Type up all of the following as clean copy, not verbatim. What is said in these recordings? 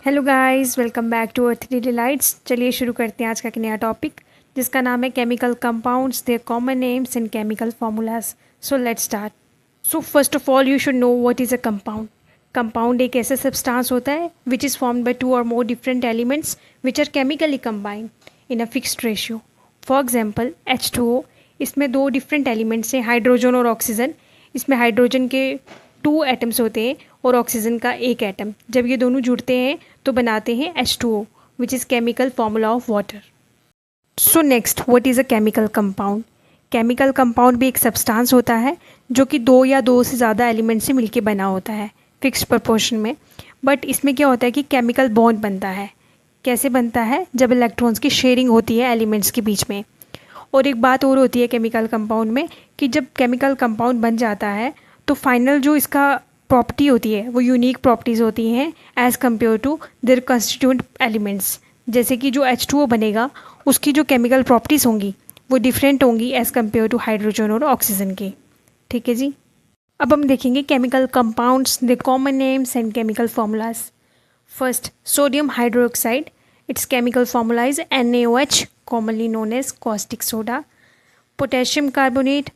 Hello guys, welcome back to earth daily lights. चलिए शुरू करते हैं आज का एक नया टॉपिक जिसका नाम है chemical compounds, their common names and chemical formulas. So let's start. So first of all you should know what is a compound. Compound एक ऐसा सब्सटेंस होता है which is formed by two और more different elements which are chemically combined in a fixed ratio. For example H2O, इसमें दो different elements हैं, hydrogen और oxygen. इसमें हाइड्रोजन के 2 एटम्स होते हैं और ऑक्सीजन का एक एटम। जब ये दोनों जुड़ते हैं तो बनाते हैं H2O, which is chemical formula of water. So next, what is a chemical compound. Chemical compound भी एक सब्सटेंस होता है जो कि 2 या 2 से ज़्यादा एलिमेंट से मिलके बना होता है फिक्स्ड प्रोपोर्शन में। बट इसमें क्या होता है कि केमिकल बॉन्ड बनता है। कैसे बनता है? जब इलेक्ट्रॉन्स की शेयरिंग होती है एलिमेंट्स के बीच में। और एक बात और होती है केमिकल कंपाउंड में कि जब केमिकल कंपाउंड बन जाता है तो फाइनल जो इसका प्रॉपर्टी होती है वो यूनिक प्रॉपर्टीज़ होती हैं as compare to their constituent elements. जैसे कि जो H2O बनेगा उसकी जो केमिकल प्रॉपर्टीज़ होंगी वो डिफरेंट होंगी एज़ कम्पेयर टू हाइड्रोजन और ऑक्सीजन के। ठीक है जी। अब हम देखेंगे chemical compounds, the common names and chemical formulas. First, sodium hydroxide, its chemical formula is NaOH, commonly known as caustic soda. Potassium carbonate,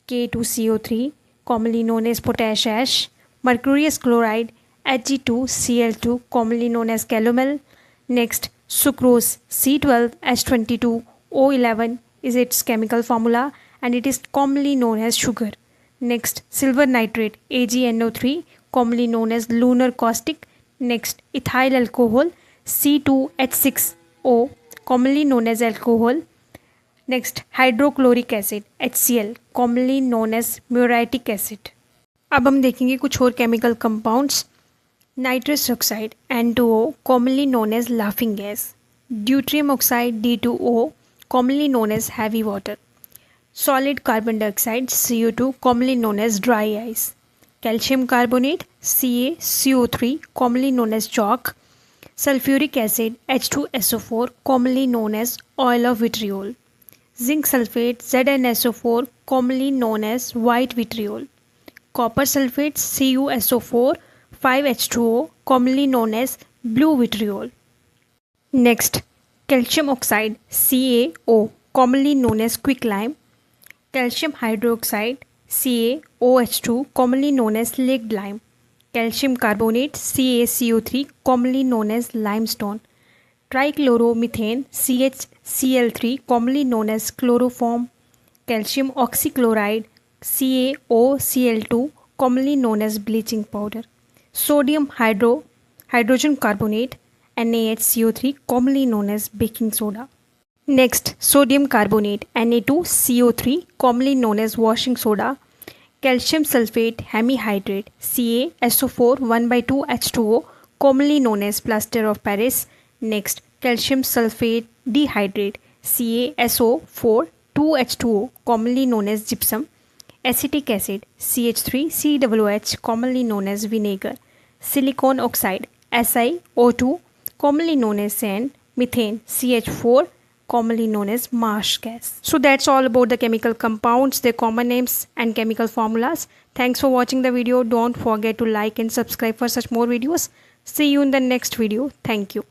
K2CO3, commonly known as potash ash. Mercurius chloride, Hg2Cl2, commonly known as calomel. Next, sucrose, C12H22O11 is its chemical formula and it is commonly known as sugar. Next, silver nitrate, AgNO3, commonly known as lunar caustic. Next, ethyl alcohol, C2H6O, commonly known as alcohol. Next, hydrochloric acid, HCl, commonly known as muriatic acid. अब हम देखेंगे कुछ और chemical compounds. Nitrous oxide N2O, commonly known as laughing gas. Deuterium oxide D2O, commonly known as heavy water. Solid carbon dioxide CO2, commonly known as dry ice. Calcium carbonate CaCO3, commonly known as chalk. Sulfuric acid H2SO4, commonly known as oil of vitriol. Zinc sulfate ZnSO4, commonly known as white vitriol. Copper sulfate CuSO4 5H2O, commonly known as blue vitriol. Next, calcium oxide CaO, commonly known as quicklime. Calcium hydroxide CaOH2, commonly known as lead lime. Calcium carbonate CaCO3, commonly known as limestone. Trichloromethane CHCl3, commonly known as chloroform. Calcium oxychloride CaOCl2, commonly known as bleaching powder. Sodium hydrogen carbonate NaHCO3, commonly known as baking soda. Next, sodium carbonate Na2CO3, commonly known as washing soda. Calcium sulfate hemihydrate CaSO4 1/2H2O, commonly known as plaster of Paris. Next, calcium sulfate dihydrate CaSO4 2H2O, commonly known as gypsum. Acetic acid CH3COOH, commonly known as vinegar. Silicon oxide SiO2, commonly known as sand. Methane CH4, commonly known as marsh gas. So that's all about the chemical compounds, their common names and chemical formulas. Thanks for watching the video. Don't forget to like and subscribe for such more videos. See you in the next video. Thank you.